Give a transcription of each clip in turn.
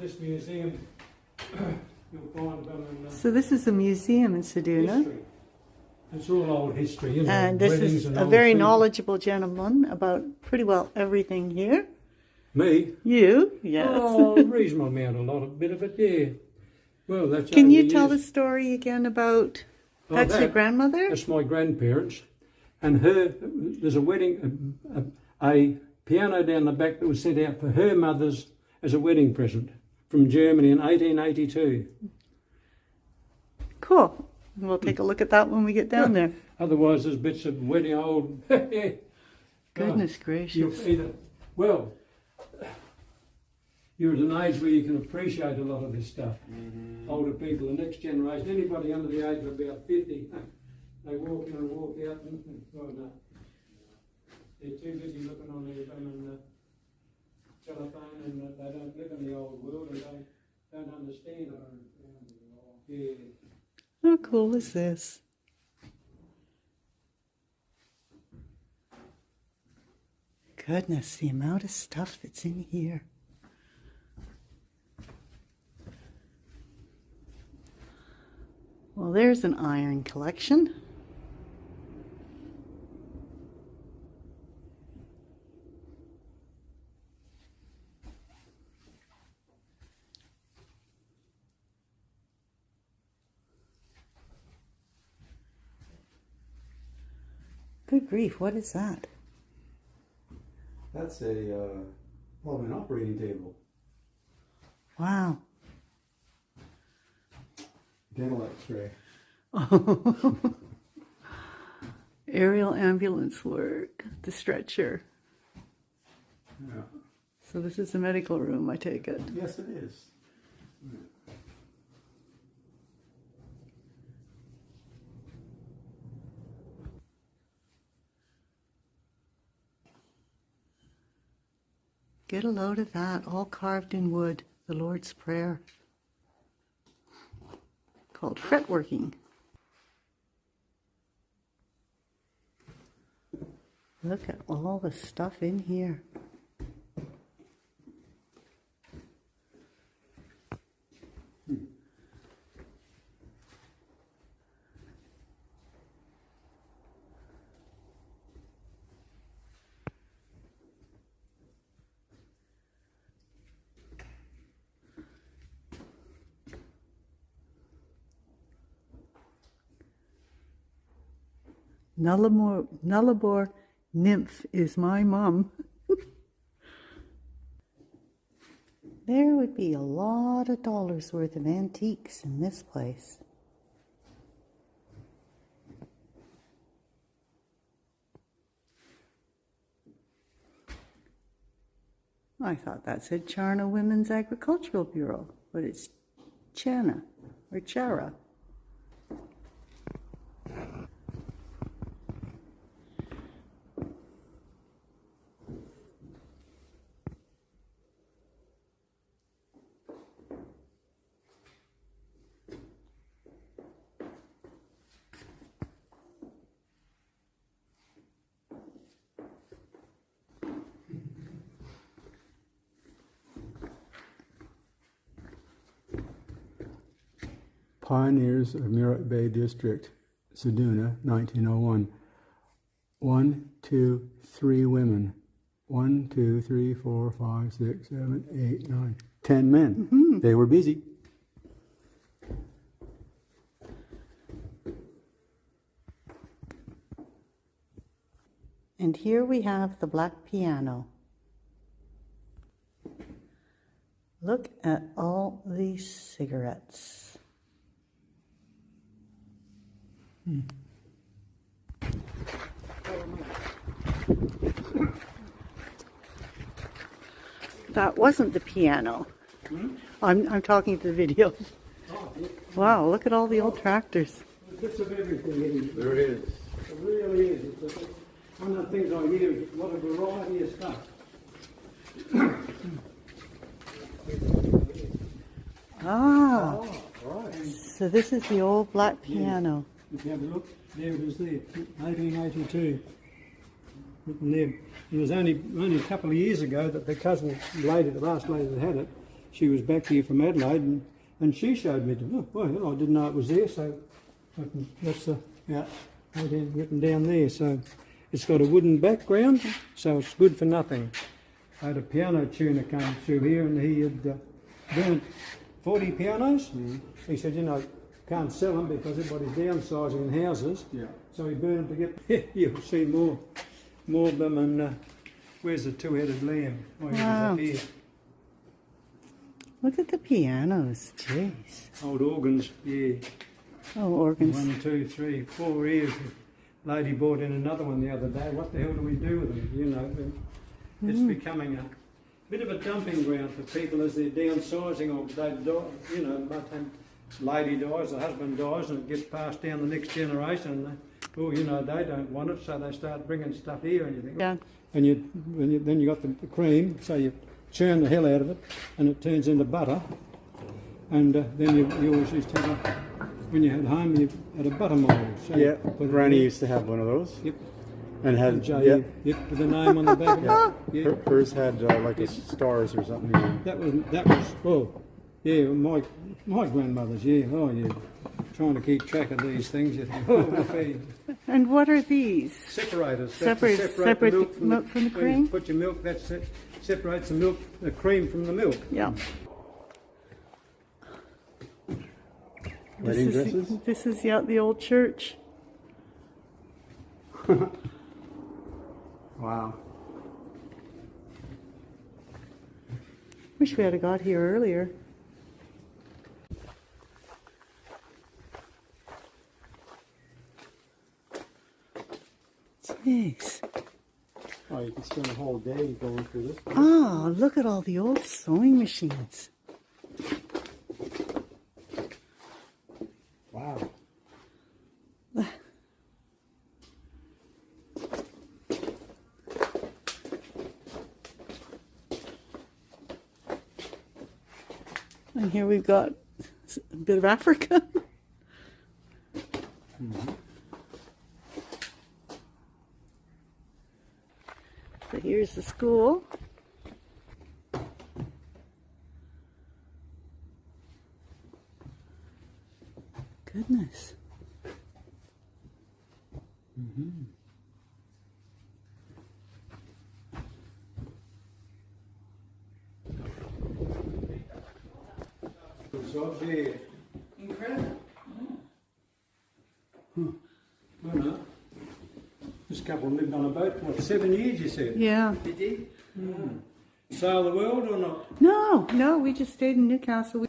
this museum, you'll find them in So this is a museum in Ceduna. history. It's all old history, you know. And this weddings is and a old very people. knowledgeable gentleman about pretty well everything here. Me? You, yes. Oh, reasonable amount, a bit of it, yeah. Well, that's Can over you the tell the years. story again about, Oh, that's your that- grandmother? That's my grandparents. And there's a wedding, a piano down the back that was sent out for her mother's as a wedding present from Germany in 1882. Cool. We'll take a look at that when we get down there. Otherwise, there's bits of wedding old. Goodness You're gracious. either, well, you're at an age where you can appreciate a lot of this stuff. Older people, the next generation, anybody under the age of about 50, they walk in and walk out and they're too busy looking on their phone and telephone, and they don't live in the old world and they don't understand it. Yeah. How cool is this? Goodness, the amount of stuff that's in here. Well, there's an iron collection. Good grief, what is that? That's an operating table. Wow. Dental x-ray. Aerial ambulance work, the stretcher. Yeah. So this is the medical room, I take it. Yes, it is. Get a load of that, all carved in wood, the Lord's Prayer. Called fretworking. Look at all the stuff in here. Nullarbor nymph is my mum. There would be a lot of dollars worth of antiques in this place. I thought that said Charna Women's Agricultural Bureau, but it's Chana or Chara. Pioneers of Murat Bay District, Ceduna, 1901. 1, 2, 3 women. 1, 2, 3, 4, 5, 6, 7, 8, 9, 10 men. Mm-hmm. They were busy. And here we have the black piano. Look at all these cigarettes. That wasn't the piano. I'm talking to the video. Wow, look at all the old tractors. Bits of everything in it. There it is. It really is. It's one of the things I use. What a variety of stuff. Ah, Right. so this is the old black piano. If you have a look, there it is there, 1882. Written there. It was only a couple of years ago that the cousin lady, the last lady that had it, she was back here from Adelaide, and she showed me. Well, I didn't know it was there, so that's written down there. So it's got a wooden background, so it's good for nothing. I had a piano tuner come through here, and he had burnt 40 pianos. He said, you know, can't sell them because everybody's downsizing in houses. Yeah. So he burned them to get. You'll see more of them. And where's the two-headed lamb? Oh, he was Wow. up here. Look at the pianos. Jeez. Old organs, yeah. Oh, organs. 1, 2, 3, 4 ears. The lady brought in another one the other day. What the hell do we do with them? You know, it's becoming a bit of a dumping ground for people as they're downsizing, or they die. You know, by the time lady dies, the husband dies, and it gets passed down the next generation. And you know, they don't want it, so they start bringing stuff here, and you think, Yeah. and then you got the cream, so you churn the hell out of it, and it turns into butter. And then you always used to have when you had home, you had a butter mould. So Yeah, you put it Granny in. used to have one of those. Yep. And had, J, yep, with the name on the back of it. Yeah. hers had like a stars or something. That was well, yeah, my grandmother's, yeah. Oh yeah. Trying to keep track of these things, you think, okay. And what are these? Separators. That's to Separate separate the milk from the when you cream? put your milk, that separates the cream from the milk. Yeah. Wedding dresses? This is the old church. Wow. Wish we had got here earlier. Jeez. Oh, you could spend a whole day going through this. Oh, look at all the old sewing machines. Wow. And here we've got a bit of Africa. So here's the school. Goodness. Incredible. No. This couple lived on a boat for what, 7 years, you said? Yeah. Did you? Sail the world or not? No, we just stayed in Newcastle.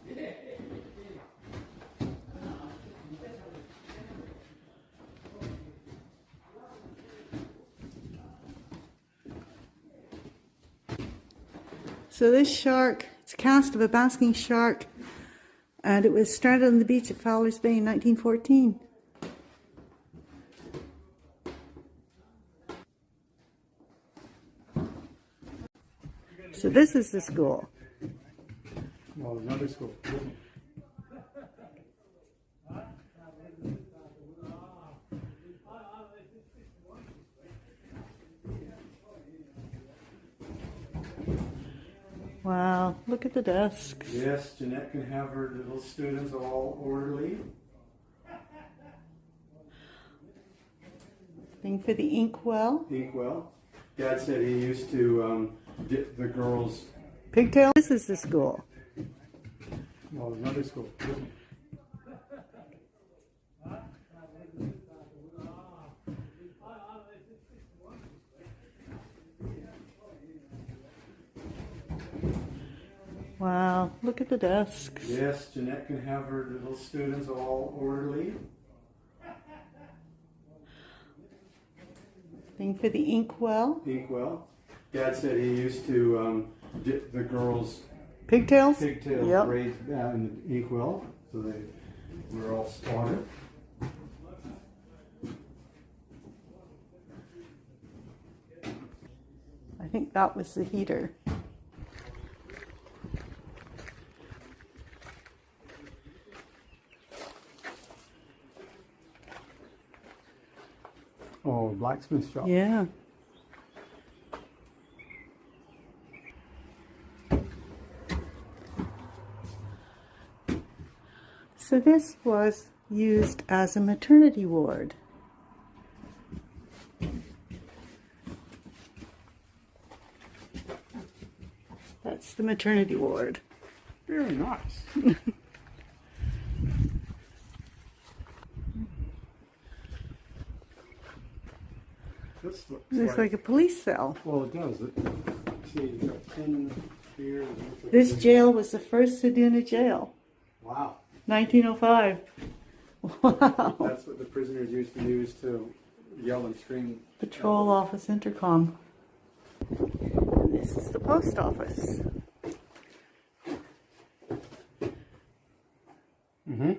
So this shark, it's a cast of a basking shark, and it was stranded on the beach at Fowler's Bay in 1914. So this is the school. Well, another school. Wow, look at the desks. Yes, Jeanette can have her little students all orderly. Thing for the inkwell. Inkwell. Dad said he used to dip the girls. Pigtail. This is the school. Well, another school. Wow, look at the desks. Yes, Jeanette can have her little students all orderly. Thing for the inkwell. Inkwell. Dad said he used to dip the girls' Pigtails? pigtails Yep. raised down in the inkwell, so they were all spotted. I think that was the heater. Oh, blacksmith shop. Yeah. So this was used as a maternity ward. That's the maternity ward. Very nice. This Looks like a police cell. well, it does. See, you got 10 here. This jail was the first Ceduna jail, Wow. 1905. Wow. That's what the prisoners used to use to yell and scream. Patrol office intercom. And this is the post office. Mm-hmm.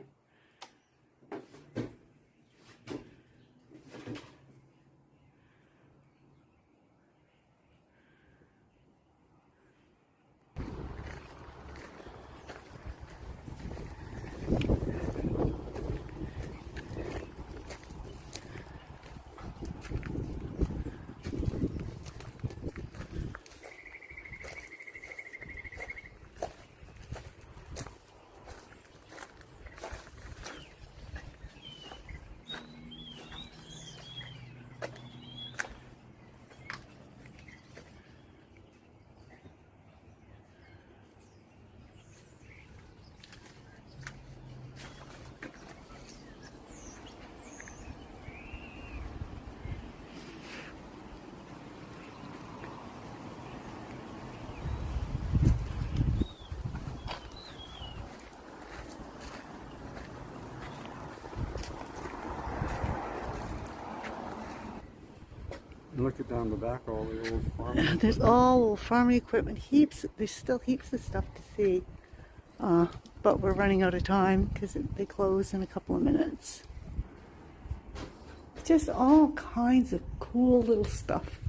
And look at down the back, all the old farm. There's all farming equipment, heaps. There's still heaps of stuff to see. But we're running out of time because they close in a couple of minutes. Just all kinds of cool little stuff.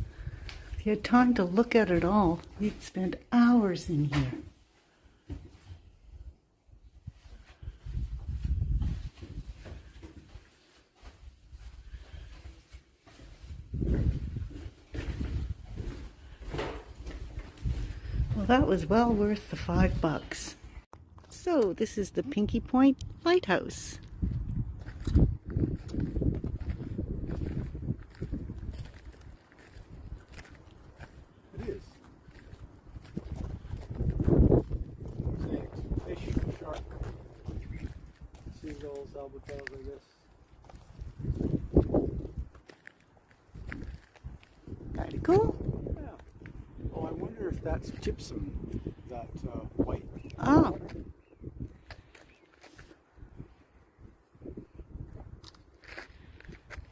If you had time to look at it all, you'd spend hours in here. Well, that was well worth the $5. So this is the Pinky Point Lighthouse. It is. Snakes, fish, shark, seagulls, albatross, I guess. Pretty cool. Yeah. Oh, I wonder if that's gypsum, that white. Oh.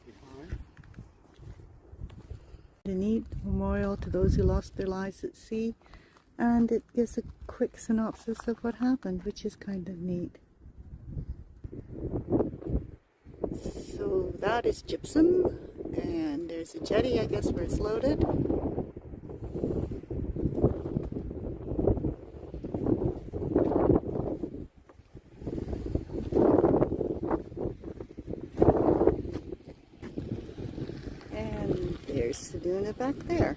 Behind. A neat memorial to those who lost their lives at sea, and it gives a quick synopsis of what happened, which is kind of neat. So that is gypsum, and there's a jetty, I guess, where it's loaded. And there's Ceduna back there.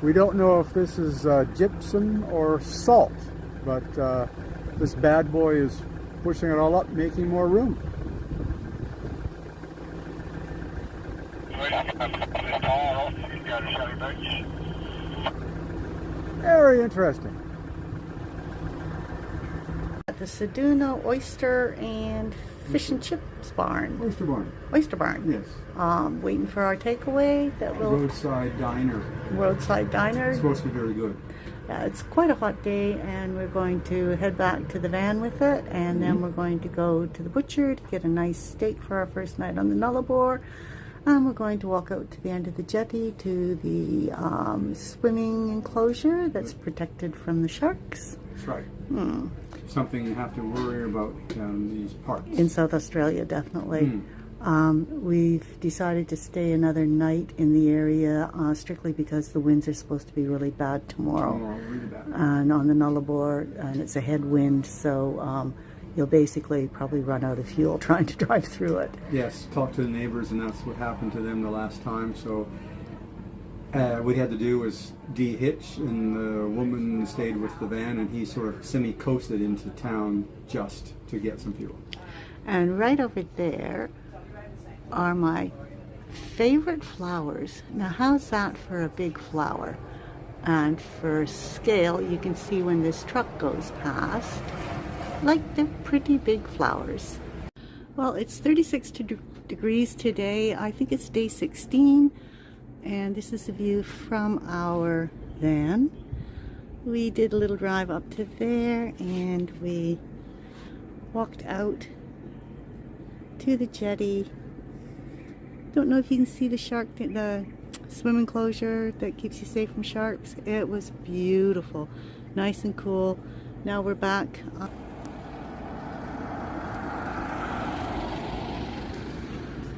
We don't know if this is gypsum or salt, but this bad boy is pushing it all up, making more room. Very interesting. At the Ceduna Oyster and Fish and Chips Barn. Oyster barn. Oyster Barn. Yes. Waiting for our takeaway that will Roadside diner. roadside diner. It's supposed to be very good. It's quite a hot day, and we're going to head back to the van with it, and then we're going to go to the butcher to get a nice steak for our first night on the Nullarbor, and we're going to walk out to the end of the jetty to the swimming enclosure that's protected from the sharks. That's right. Something you have to worry about in these parts. In South Australia, definitely. We've decided to stay another night in the area strictly because the winds are supposed to be really bad tomorrow. Really bad. And on the Nullarbor, and it's a headwind, so you'll basically probably run out of fuel trying to drive through it. Yes, talked to the neighbors, and that's what happened to them the last time. So what we had to do was de-hitch, and the woman stayed with the van, and he sort of semi-coasted into town just to get some fuel. And right over there are my favorite flowers. Now, how's that for a big flower? And for scale, you can see when this truck goes past, like they're pretty big flowers. Well, it's 36 degrees today. I think it's day 16. And this is the view from our van. We did a little drive up to there, and we walked out to the jetty. Don't know if you can see the shark, the swim enclosure that keeps you safe from sharks. It was beautiful, nice and cool. Now we're back.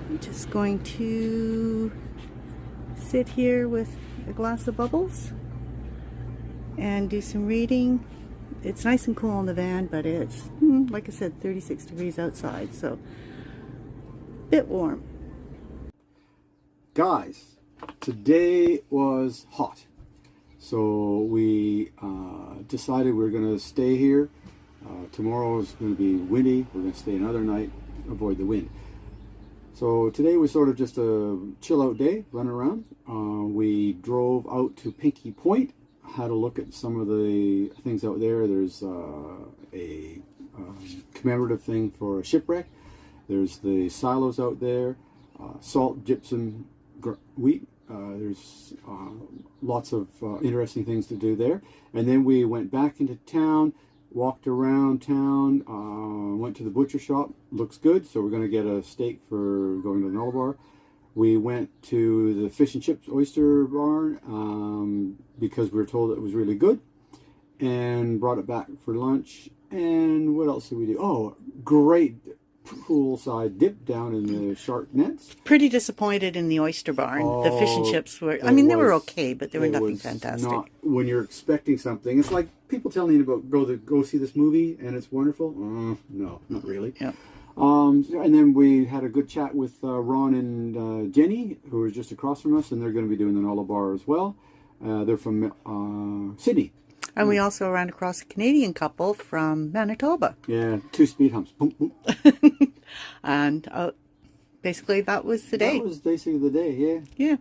I'm just going to sit here with a glass of bubbles and do some reading. It's nice and cool in the van, but it's, like I said, 36 degrees outside, so a bit warm. Guys, today was hot, so we decided we're going to stay here. Tomorrow is going to be windy. We're going to stay another night, avoid the wind. So today was sort of just a chill out day, running around. We drove out to Pinky Point, had a look at some of the things out there. There's a commemorative thing for a shipwreck. There's the silos out there, salt, gypsum, wheat. There's lots of interesting things to do there. And then we went back into town, walked around town, went to the butcher shop. Looks good, so we're going to get a steak for going to the Nullarbor. We went to the fish and chips oyster barn because we were told it was really good, and brought it back for lunch. And what else did we do? Oh, great poolside dip down in the shark nets. Pretty disappointed in the oyster barn. The fish and chips were, I mean, they were okay, but they were nothing fantastic. Not, when you're expecting something, it's like people telling you about go see this movie and it's wonderful. No, not really. Yeah. And then we had a good chat with Ron and Jenny, who are just across from us, and they're going to be doing the Nullarbor as well. They're from Sydney. And we also ran across a Canadian couple from Manitoba. Yeah, 2 speed humps. Boom, boom. And basically that was the day. That was basically the day, yeah. Yeah.